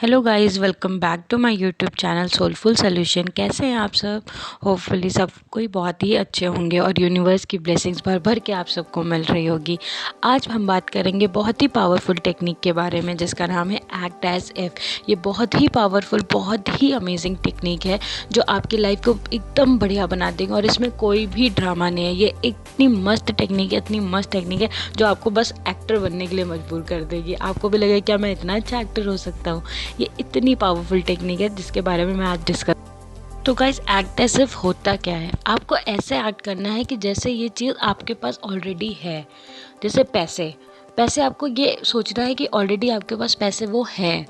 Hello guys, welcome back to my YouTube channel soulful solution. कैसे हैं आप सब? होपफुली सब कोई बहुत ही अच्छे होंगे और यूनिवर्स की ब्लेसिंग्स भर भर के आप सबको मिल रही होगी। आज हम बात करेंगे बहुत ही पावरफुल टेक्निक के बारे में जिसका नाम है एक्ट एज इफ। ये बहुत ही पावरफुल, बहुत ही अमेजिंग टेक्निक है जो आपकी लाइफ को एकदम बढ़िया बना देगा और इसमें कोई भी ड्रामा नहीं है। ये इतनी मस्त टेक्निक है, इतनी मस्त टेक्निक है जो आपको बस एक्टर बनने के लिए मजबूर कर देगी। आपको भी लगेगा क्या मैं इतना अच्छा एक्टर हो सकता हूँ। ये इतनी पावरफुल टेक्निक है जिसके बारे में मैं आज डिस्कस। तो गाइस, एक्ट एज इफ होता क्या है? आपको ऐसे एक्ट करना है कि जैसे ये चीज़ आपके पास ऑलरेडी है। जैसे पैसे पैसे आपको ये सोचना है कि ऑलरेडी आपके पास पैसे वो हैं।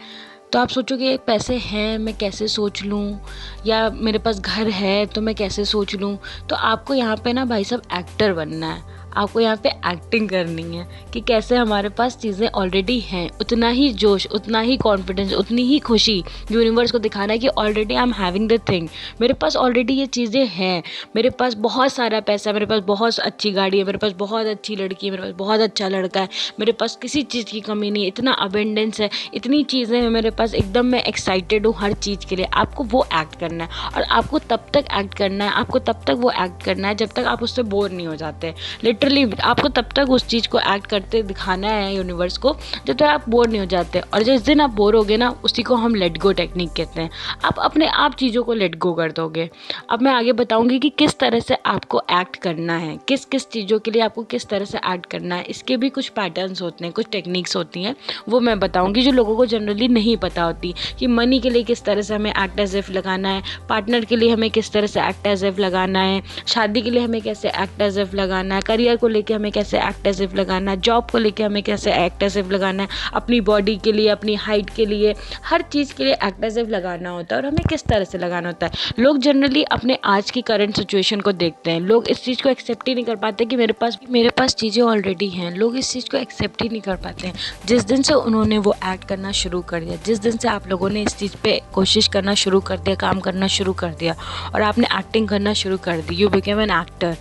तो आप सोचोगे पैसे हैं, मैं कैसे सोच लूँ, या मेरे पास घर है तो मैं कैसे सोच लूँ। तो आपको यहाँ पे ना भाई साहब एक्टर बनना है। आपको यहाँ पे एक्टिंग करनी है कि कैसे हमारे पास चीज़ें ऑलरेडी हैं। उतना ही जोश, उतना ही कॉन्फिडेंस, उतनी ही खुशी यूनिवर्स को दिखाना है कि already I am having the thing. मेरे पास ऑलरेडी ये चीज़ें हैं। मेरे पास बहुत सारा पैसा है, मेरे पास बहुत अच्छी गाड़ी है, मेरे पास बहुत अच्छी लड़की है, मेरे पास बहुत अच्छा लड़का है, मेरे पास किसी चीज़ की कमी नहीं है, इतना अबेंडेंस है, इतनी चीज़ें हैं मेरे पास, एकदम मैं एक्साइटेड हूँ हर चीज़ के लिए। आपको वो एक्ट करना है और आपको तब तक एक्ट करना है, आपको तब तक वो एक्ट करना है जब तक आप उससे बोर नहीं हो जाते। लिटरली आपको तब तक उस चीज़ को एक्ट करते दिखाना है यूनिवर्स को जब तक आप बोर नहीं हो जाते। और जिस दिन आप बोर होगे ना, उसी को हम लेट गो टेक्निक कहते हैं। आप अपने आप चीज़ों को लेट गो कर दोगे। अब मैं आगे बताऊंगी कि किस तरह से आपको एक्ट करना है, किस किस चीज़ों के लिए आपको किस तरह से एक्ट करना है। इसके भी कुछ पैटर्न्स होते हैं, कुछ टेक्निक्स होती हैं, वो मैं बताऊंगी जो लोगों को जनरली नहीं पता होती। कि मनी के लिए किस तरह से हमें एक्ट एज इफ लगाना है, पार्टनर के लिए हमें किस तरह से एक्ट एज इफ लगाना है, शादी के लिए हमें कैसे एक्ट एज इफ लगाना है, करियर को लेके हमें कैसे एक्ट एज इफ लगाना है, जॉब को लेके हमें कैसे एक्ट एज इफ लगाना है, अपनी बॉडी के लिए, अपनी हाइट के लिए, हर चीज़ के लिए एक्ट एज इफ लगाना होता है। और हमें किस तरह से लगाना होता है, लोग जनरली अपने आज की करंट सिचुएशन को देखते हैं। लोग इस चीज़ को एक्सेप्ट ही नहीं कर पाते कि मेरे पास चीज़ें ऑलरेडी हैं। लोग इस चीज़ को एक्सेप्ट ही नहीं कर पाते हैं। जिस दिन से उन्होंने वो एक्ट करना शुरू कर दिया, जिस दिन से आप लोगों ने इस चीज़ पे कोशिश करना शुरू कर दिया, काम करना शुरू कर दिया और आपने एक्टिंग करना शुरू कर दी, यू बिकेम एन एक्टर,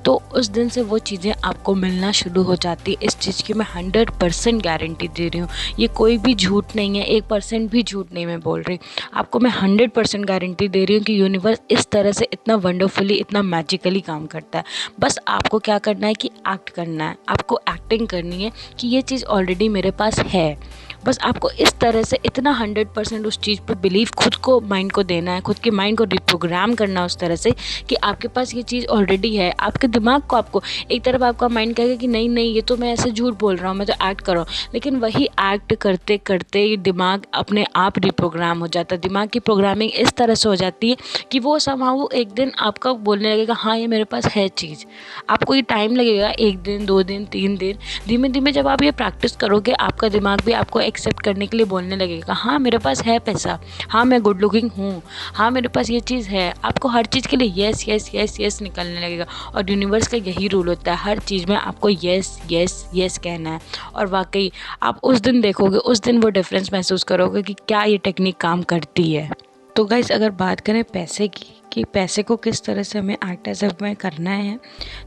तो उस दिन से वो चीज़ें आपको मिलना शुरू हो जाती है। इस चीज़ की मैं 100% गारंटी दे रही हूँ। ये कोई भी झूठ नहीं है, 1% भी झूठ नहीं मैं बोल रही। आपको मैं 100% गारंटी दे रही हूँ कि यूनिवर्स इस तरह से इतना वंडरफुली, इतना मैजिकली काम करता है। बस आपको क्या करना है कि एक्ट करना है। आपको एक्टिंग करनी है कि ये चीज़ ऑलरेडी मेरे पास है। बस आपको इस तरह से इतना 100% उस चीज़ पर बिलीव खुद को, माइंड को देना है, खुद के माइंड को रिप्रोग्राम करना उस तरह से कि आपके पास ये चीज़ ऑलरेडी है। आपके दिमाग को, आपको एक तरफ आपका माइंड कहेगा कि नहीं नहीं, ये तो मैं ऐसे झूठ बोल रहा हूँ, मैं तो एक्ट कर रहा हूँ, लेकिन वही एक्ट करते करते ये दिमाग अपने आप रिप्रोग्राम हो जाता है। दिमाग की प्रोग्रामिंग इस तरह से हो जाती है कि वो समाव एक दिन आपका बोलने लगेगा हाँ ये मेरे पास है चीज़। आपको ये टाइम लगेगा, 1 दिन, 2 दिन, 3 दिन। धीमे धीमे जब आप ये प्रैक्टिस करोगे, आपका दिमाग भी आपको एक्सेप्ट करने के लिए बोलने लगेगा हाँ मेरे पास है पैसा, हाँ मैं गुड लुकिंग हूँ, हाँ मेरे पास ये चीज़ है। आपको हर चीज़ के लिए येस येस येस येस निकलने लगेगा। और यूनिवर्स का यही रूल होता है, हर चीज़ में आपको येस येस येस कहना है। और वाकई आप उस दिन देखोगे, उस दिन वो डिफरेंस महसूस करोगे कि क्या ये टेक्निक काम करती है। तो गाइस, अगर बात करें पैसे की कि पैसे को किस तरह से हमें एक्ट एज इफ में करना है,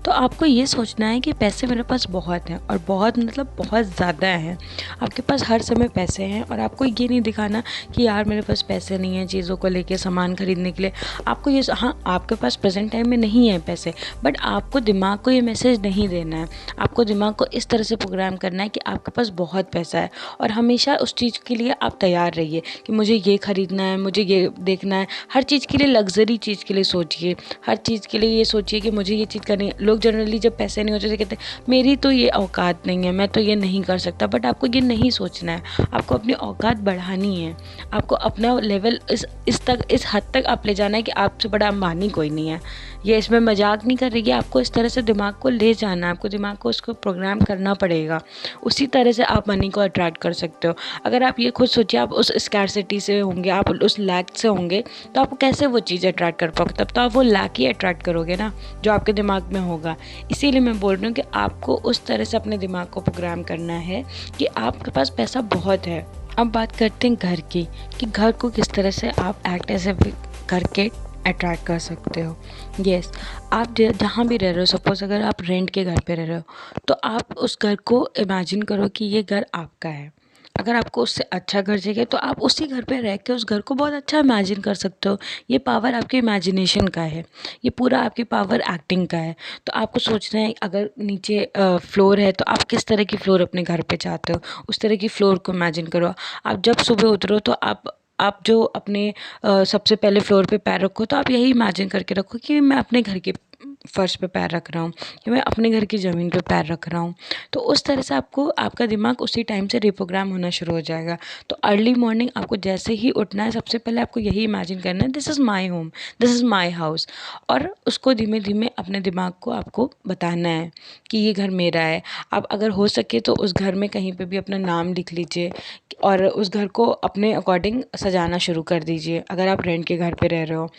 तो आपको ये सोचना है कि पैसे मेरे पास बहुत हैं, और बहुत मतलब बहुत ज़्यादा हैं। आपके पास हर समय पैसे हैं और आपको ये नहीं दिखाना कि यार मेरे पास पैसे नहीं हैं चीज़ों को लेके, सामान खरीदने के लिए। आपको ये, हाँ आपके पास प्रेजेंट टाइम में नहीं है पैसे, बट आपको दिमाग को ये मैसेज नहीं देना है। आपको दिमाग को इस तरह से प्रोग्राम करना है कि आपके पास बहुत पैसा है। और हमेशा उस चीज़ के लिए आप तैयार रहिए कि मुझे ये खरीदना है, मुझे ये देखना है। हर चीज़ के लिए, लग्जरी चीज़ के लिए सोचिए, हर चीज़ के लिए ये सोचिए कि मुझे ये चीज़ करनी है। लोग जनरली जब पैसे नहीं होते तो कहते हैं मेरी तो ये औकात नहीं है, मैं तो ये नहीं कर सकता। बट आपको ये नहीं सोचना है, आपको अपनी औकात बढ़ानी है। आपको अपना लेवल इस हद तक आप ले जाना है कि आपसे बड़ा अंबानी कोई नहीं है। ये इसमें मजाक नहीं कर रही है, आपको इस तरह से दिमाग को ले जाना है, आपको दिमाग को उसको प्रोग्राम करना पड़ेगा। उसी तरह से आप मनी को अट्रैक्ट कर सकते हो। अगर आप ये खुद सोचिए, आप उस स्कैरसिटी से होंगे, आप उस लैक से होंगे, तो आप कैसे वो चीज़ अट्रैक्ट कर पाओगे? तब तो आप वो लैक ही अट्रैक्ट करोगे ना, जो आपके दिमाग में होगा। इसीलिए मैं बोल रही हूँ कि आपको उस तरह से अपने दिमाग को प्रोग्राम करना है कि आपके पास पैसा बहुत है। अब बात करते हैं घर की, कि घर को किस तरह से आप एक्ट ऐसे करके अट्रैक्ट कर सकते हो। यस, आप जहाँ भी रह रहे हो, सपोज़ अगर आप रेंट के घर पे रह रहे हो, तो आप उस घर को इमेजिन करो कि ये घर आपका है। अगर आपको उससे अच्छा घर चाहिए तो आप उसी घर पे रह के उस घर को बहुत अच्छा इमेजिन कर सकते हो। ये पावर आपके इमेजिनेशन का है, ये पूरा आपकी पावर एक्टिंग का है। तो आपको सोचना है, अगर नीचे फ्लोर है तो आप किस तरह की फ्लोर अपने घर पे चाहते हो, उस तरह की फ्लोर को इमेजिन करो। आप जब सुबह उतरो तो आप जो अपने सबसे पहले फ्लोर पे पैर रखो तो आप यही इमेजिन करके रखो कि मैं अपने घर के फर्श पे पैर रख रहा हूँ, कि मैं अपने घर की ज़मीन पे पैर रख रहा हूँ। तो उस तरह से आपको आपका दिमाग उसी टाइम से रिप्रोग्राम होना शुरू हो जाएगा। तो अर्ली मॉर्निंग आपको जैसे ही उठना है, सबसे पहले आपको यही इमेजिन करना है, this is my home, this is my house. और उसको धीमे धीमे अपने दिमाग को आपको बताना है कि ये घर मेरा है। आप अगर हो सके तो उस घर में कहीं पे भी अपना नाम लिख लीजिए और उस घर को अपने अकॉर्डिंग सजाना शुरू कर दीजिए। अगर आप रेंट के घर पे रह रहे हो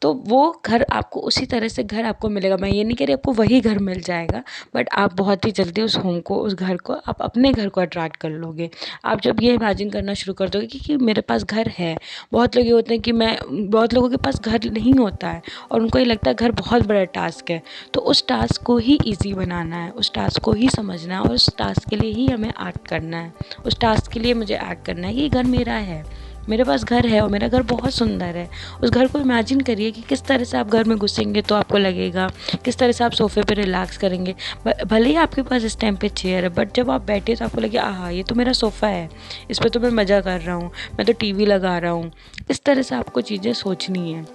तो वो घर आपको उसी तरह से घर आपको मिलेगा। मैं ये नहीं कह रही आपको वही घर मिल जाएगा, बट आप बहुत ही जल्दी उस होम को, उस घर को आप अपने घर को अट्रैक्ट कर लोगे। आप जब ये इमेजिन करना शुरू कर दोगे कि मेरे पास घर है। बहुत लोग ये होते हैं कि बहुत लोगों के पास घर नहीं होता है और उनको ये लगता है घर बहुत बड़ा टास्क है। तो उस टास्क को ही ईजी बनाना है, उस टास्क को ही समझना है और उस टास्क के लिए ही हमें एक्ट करना है। उस टास्क के लिए मुझे एक्ट करना है कि ये घर मेरा है, मेरे पास घर है और मेरा घर बहुत सुंदर है। उस घर को इमेजिन करिए कि किस तरह से आप घर में घुसेंगे तो आपको लगेगा, किस तरह से आप सोफ़े पे रिलैक्स करेंगे। भले ही आपके पास इस टाइम पे चेयर है, बट जब आप बैठे तो आपको लगे आहा ये तो मेरा सोफ़ा है, इस पर तो मैं मज़ा कर रहा हूँ, मैं तो टीवी लगा रहा हूँ। इस तरह से आपको चीज़ें सोचनी है,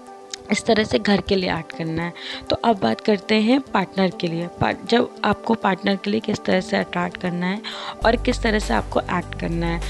इस तरह से घर के लिए एक्ट करना है। तो अब बात करते हैं पार्टनर के लिए। जब आपको पार्टनर के लिए किस तरह से अट्रैक्ट करना है और किस तरह से आपको एक्ट करना है।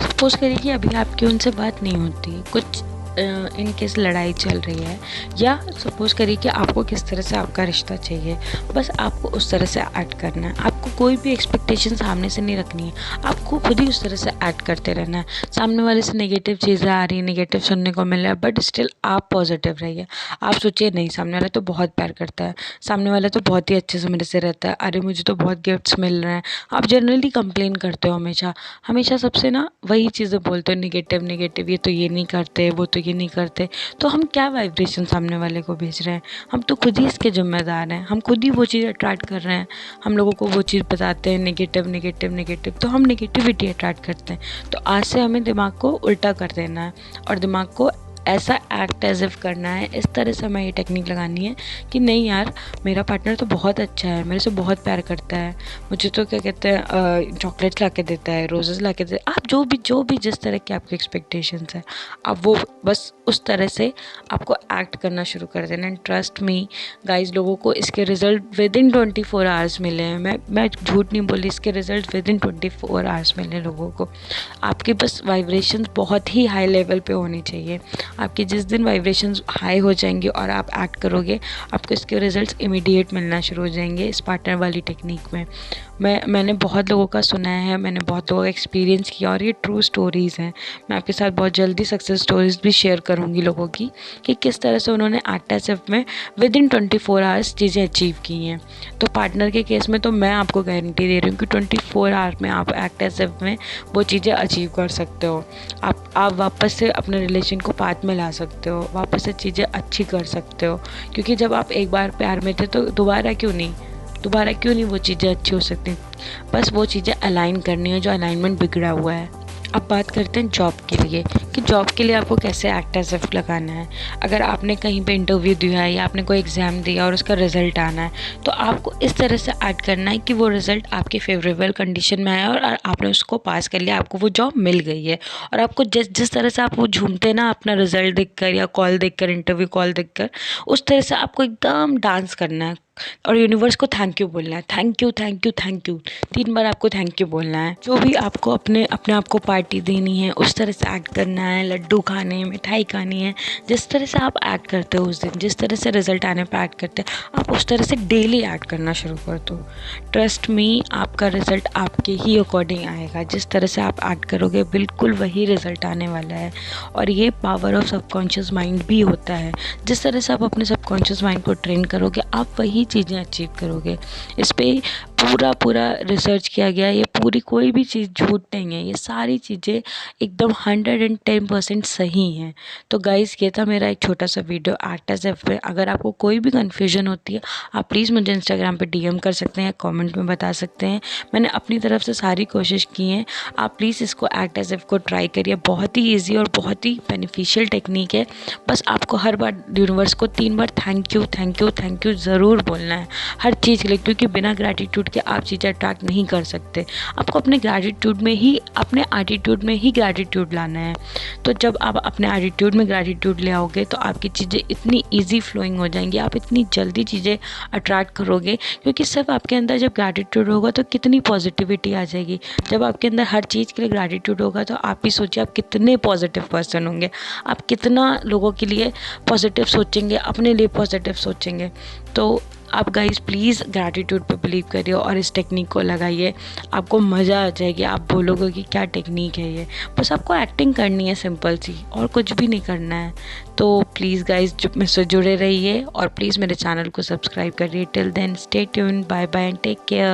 सपोज़ करिए कि अभी आपकी उनसे बात नहीं होती, कुछ इन केस लड़ाई चल रही है, या सपोज़ करिए कि आपको किस तरह से आपका रिश्ता चाहिए। बस आपको उस तरह से एक्ट करना है। आपको कोई भी एक्सपेक्टेशन सामने से नहीं रखनी है, आपको खुद ही उस तरह से एक्ट करते रहना है। सामने वाले से नेगेटिव चीज़ें आ रही हैं, नेगेटिव सुनने को मिल रहा है, बट स्टिल आप पॉजिटिव रहिए। आप सोचिए नहीं, सामने वाला तो बहुत प्यार करता है, सामने वाला तो बहुत ही अच्छे से मेरे से रहता है, अरे मुझे तो बहुत गिफ्ट्स मिल रहे हैं। आप जनरली कंप्लेन करते हो हमेशा हमेशा सबसे ना, वही चीज़ें बोलते हो नेगेटिव नेगेटिव, ये तो ये नहीं करते, वो तो ये नहीं करते। तो हम क्या वाइब्रेशन सामने वाले को भेज रहे हैं? हम तो खुद ही इसके जिम्मेदार हैं, हम खुद ही वो चीज़ अट्रैक्ट कर रहे हैं। हम लोगों को वो चीज़ बताते हैं नेगेटिव नेगेटिव नेगेटिव, तो हम नेगेटिविटी अट्रैक्ट करते हैं। तो आज से हमें दिमाग को उल्टा कर देना है और दिमाग को ऐसा एक्ट एज इफ करना है, इस तरह से हमें ये टेक्निक लगानी है कि नहीं यार, मेरा पार्टनर तो बहुत अच्छा है, मेरे से बहुत प्यार करता है, मुझे तो क्या कहते हैं चॉकलेट्स ला के देता है, रोजेज़ ला के देता है। आप जो भी जिस तरह की आपकी एक्सपेक्टेशंस है, आप वो बस उस तरह से आपको एक्ट करना शुरू कर देना। एंड ट्रस्ट मी गाइज, लोगों को इसके रिजल्ट विद इन 24 आवर्स मिले हैं। मैं झूठ नहीं बोली, इसके रिजल्ट विद इन 24 आवर्स मिले लोगों को। आपके बस वाइब्रेशंस बहुत ही हाई लेवल पे होनी चाहिए। आपकी जिस दिन वाइब्रेशंस हाई हो जाएंगे और आप एक्ट करोगे, आपको इसके रिजल्ट्स इमीडिएट मिलना शुरू हो जाएंगे इस पार्टनर वाली टेक्निक में। मैंने बहुत लोगों का सुना है, मैंने बहुत लोगों का एक्सपीरियंस किया और ये ट्रू स्टोरीज़ हैं। मैं आपके साथ बहुत जल्दी सक्सेस स्टोरीज़ भी शेयर करूँगी लोगों की, कि किस तरह से उन्होंने एक्ट एज इफ में विद इन 24 आवर्स चीज़ें अचीव की हैं। तो पार्टनर के केस में तो मैं आपको गारंटी दे रही हूँ कि 24 आवर में आप एक्ट एज इफ में वो चीज़ें अचीव कर सकते हो। आप वापस से अपने रिलेशन को पाथ में ला सकते हो, वापस से चीज़ें अच्छी कर सकते हो। क्योंकि जब आप एक बार प्यार में थे तो दोबारा क्यों नहीं वो चीज़ें अच्छी हो सकती। बस वो चीज़ें अलाइन करनी है जो अलाइनमेंट बिगड़ा हुआ है। अब बात करते हैं जॉब के लिए, कि जॉब के लिए आपको कैसे एक्ट एज इफ लगाना है। अगर आपने कहीं पे इंटरव्यू दिया है या आपने कोई एग्ज़ाम दिया और उसका रिज़ल्ट आना है, तो आपको इस तरह से एक्ट करना है कि वो रिज़ल्ट आपके फेवरेबल कंडीशन में आया और आपने उसको पास कर लिया, आपको वो जॉब मिल गई है। और आपको जिस तरह से आप वो झूमते ना अपना रिज़ल्ट देखकर या कॉल देखकर, इंटरव्यू कॉल देखकर, उस तरह से आपको एकदम डांस करना है और यूनिवर्स को थैंक यू बोलना है। Thank you thank you thank you 3 बार आपको थैंक यू बोलना है। जो भी आपको अपने आप को पार्टी देनी है उस तरह से एक्ट करना है, लड्डू खाने, मिठाई खानी है। जिस तरह से आप एक्ट करते हो उस दिन, जिस तरह से रिजल्ट आने पर एक्ट करते हैं, आप उस तरह से डेली एक्ट करना शुरू कर दो। ट्रस्ट मी, आपका रिजल्ट आपके ही अकॉर्डिंग आएगा। जिस तरह से आप एक्ट करोगे बिल्कुल वही रिजल्ट आने वाला है। और ये पावर ऑफ सबकॉन्शियस माइंड भी होता है। जिस तरह से आप अपने सबकॉन्शियस माइंड को ट्रेन करोगे, आप वही चीज़ें अचीव करोगे। इस पे पूरा रिसर्च किया गया है। ये पूरी कोई भी चीज़ झूठ नहीं है, ये सारी चीज़ें एकदम 110% सही हैं। तो गाइस ये था मेरा एक छोटा सा वीडियो आर्ट एज एफ में। अगर आपको कोई भी कन्फ्यूजन होती है आप प्लीज़ मुझे इंस्टाग्राम पे डीएम कर सकते हैं, कमेंट में बता सकते हैं। मैंने अपनी तरफ से सारी कोशिश की है। आप प्लीज़ इसको आर्ट एज एफ को ट्राई करिए, बहुत ही ईजी और बहुत ही बेनिफिशियल टेक्निक है। बस आपको हर बार यूनिवर्स को 3 बार thank you thank you thank you ज़रूर बोलना है हर चीज़ के लिए, क्योंकि बिना ग्रैटिट्यूड के आप चीज़ें अट्रैक्ट नहीं कर सकते। आपको अपने ग्रैटिट्यूड में ही, अपने एटीट्यूड में ही ग्रैटिट्यूड लाना है। तो जब आप अपने एटीट्यूड में ग्रैटिट्यूड ले आओगे तो आपकी चीज़ें इतनी ईजी फ्लोइंग हो जाएंगी, आप इतनी जल्दी चीज़ें अट्रैक्ट करोगे, क्योंकि सिर्फ आपके अंदर जब ग्रैटिट्यूड होगा तो कितनी पॉजिटिविटी आ जाएगी। जब आपके अंदर हर चीज़ के लिए ग्रैटिट्यूड होगा तो आप भी सोचिए आप कितने पॉजिटिव पर्सन होंगे, आप कितना लोगों के लिए पॉजिटिव सोचेंगे, अपने लिए पॉजिटिव सोचेंगे। तो आप गाइस प्लीज़ ग्रैटिट्यूड पे बिलीव करिए और इस टेक्निक को लगाइए, आपको मज़ा आ जाएगी। आप बोलोगे कि क्या टेक्निक है ये, बस आपको एक्टिंग करनी है सिंपल सी, और कुछ भी नहीं करना है। तो प्लीज़ गाइस मुझसे जुड़े रहिए और प्लीज़ मेरे चैनल को सब्सक्राइब करिए। Till then stay tuned, bye bye and take care.